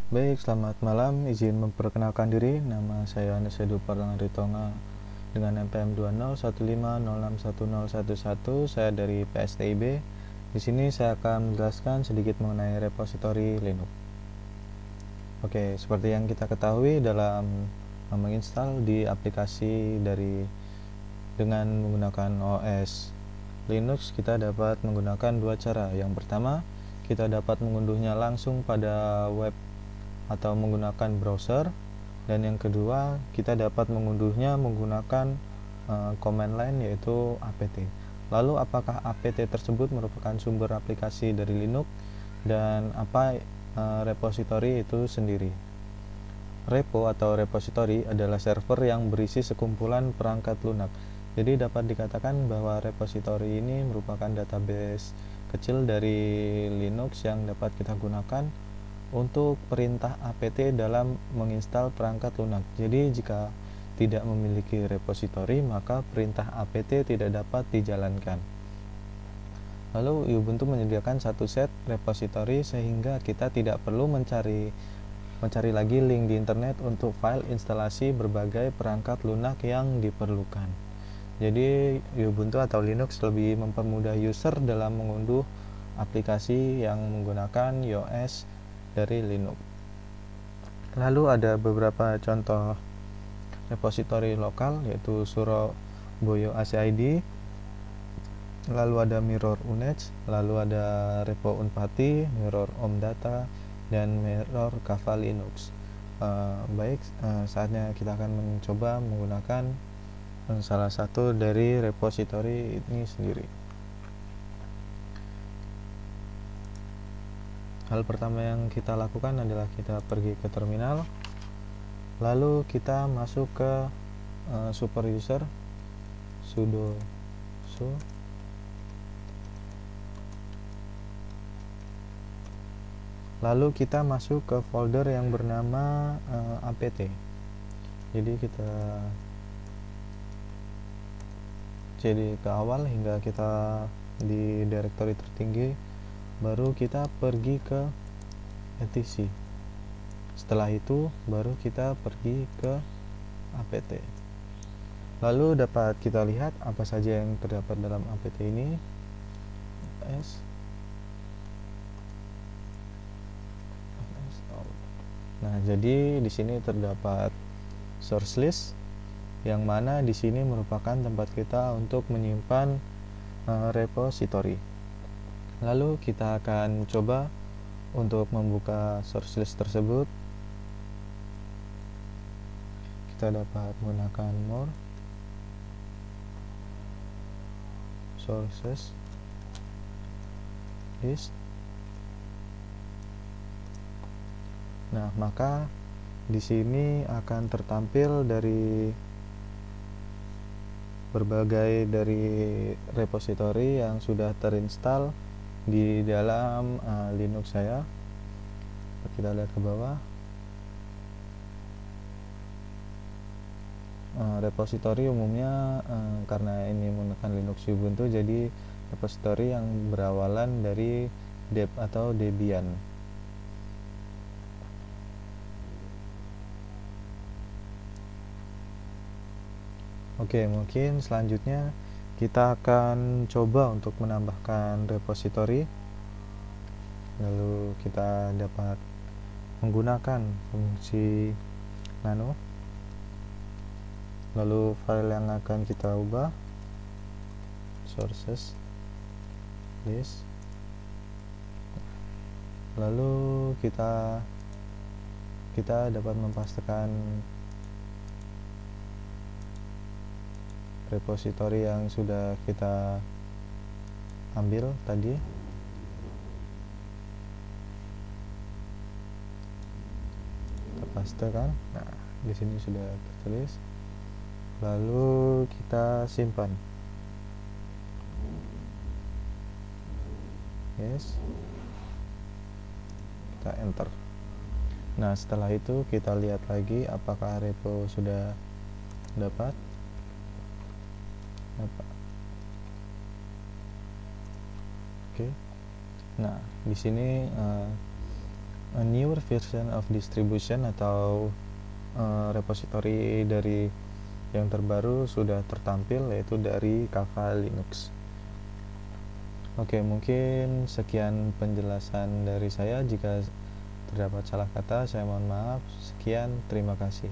Baik, selamat malam. Izin memperkenalkan diri. Nama saya Anesedu Parangaritonga dengan NPM 2015061011. Saya dari PSTIB. Di sini saya akan menjelaskan sedikit mengenai repositori Linux. Oke, seperti yang kita ketahui dalam menginstal di aplikasi dengan menggunakan OS Linux, kita dapat menggunakan dua cara. Yang pertama, kita dapat mengunduhnya langsung pada web atau menggunakan browser, dan yang kedua, kita dapat mengunduhnya menggunakan command line, yaitu apt. Lalu apakah apt tersebut merupakan sumber aplikasi dari Linux, dan apa repositori itu sendiri? Repo atau repositori adalah server yang berisi sekumpulan perangkat lunak. Jadi dapat dikatakan bahwa repositori ini merupakan database kecil dari Linux yang dapat kita gunakan untuk perintah apt dalam menginstal perangkat lunak. Jadi jika tidak memiliki repositori, maka perintah apt tidak dapat dijalankan. Lalu Ubuntu menyediakan satu set repositori sehingga kita tidak perlu mencari lagi link di internet untuk file instalasi berbagai perangkat lunak yang diperlukan. Jadi Ubuntu atau Linux lebih mempermudah user dalam mengunduh aplikasi yang menggunakan OS dari Linux. Lalu ada beberapa contoh repositori lokal, yaitu Surabaya ACID, lalu ada Mirror Unech, lalu ada Repo Unpati, Mirror Omdata, dan Mirror Kava Linux. Saatnya kita akan mencoba menggunakan salah satu dari repositori ini sendiri. Hal pertama yang kita lakukan adalah kita pergi ke terminal, lalu kita masuk ke super user, sudo su, lalu kita masuk ke folder yang bernama apt. Jadi kita cd ke awal hingga kita di direktori tertinggi, baru kita pergi ke etc. Setelah itu baru kita pergi ke apt. Lalu dapat kita lihat apa saja yang terdapat dalam apt ini. Nah, jadi di sini terdapat source list, yang mana di sini merupakan tempat kita untuk menyimpan repositori. Lalu kita akan coba untuk membuka source list tersebut. Kita dapat menggunakan more, sources, list. Nah, maka di sini akan tertampil dari berbagai dari repositori yang sudah terinstall di dalam Linux saya. Kita lihat ke bawah. Repositori umumnya karena ini menggunakan Linux Ubuntu, jadi repositori yang berawalan dari deb atau Debian. Oke, mungkin selanjutnya kita akan coba untuk menambahkan repositori. Lalu kita dapat menggunakan fungsi nano. Lalu file yang akan kita ubah, sources, list. Lalu kita dapat mempastekan repositori yang sudah kita ambil tadi. Kita pastekan. Nah, di sini sudah tertulis. Lalu kita simpan. Yes. Kita enter. Nah, setelah itu kita lihat lagi apakah repo sudah dapat. Oke. Nah, di sini a newer version of distribution atau repository dari yang terbaru sudah tertampil, yaitu dari Kava Linux. Oke, mungkin sekian penjelasan dari saya. Jika terdapat salah kata, saya mohon maaf. Sekian, terima kasih.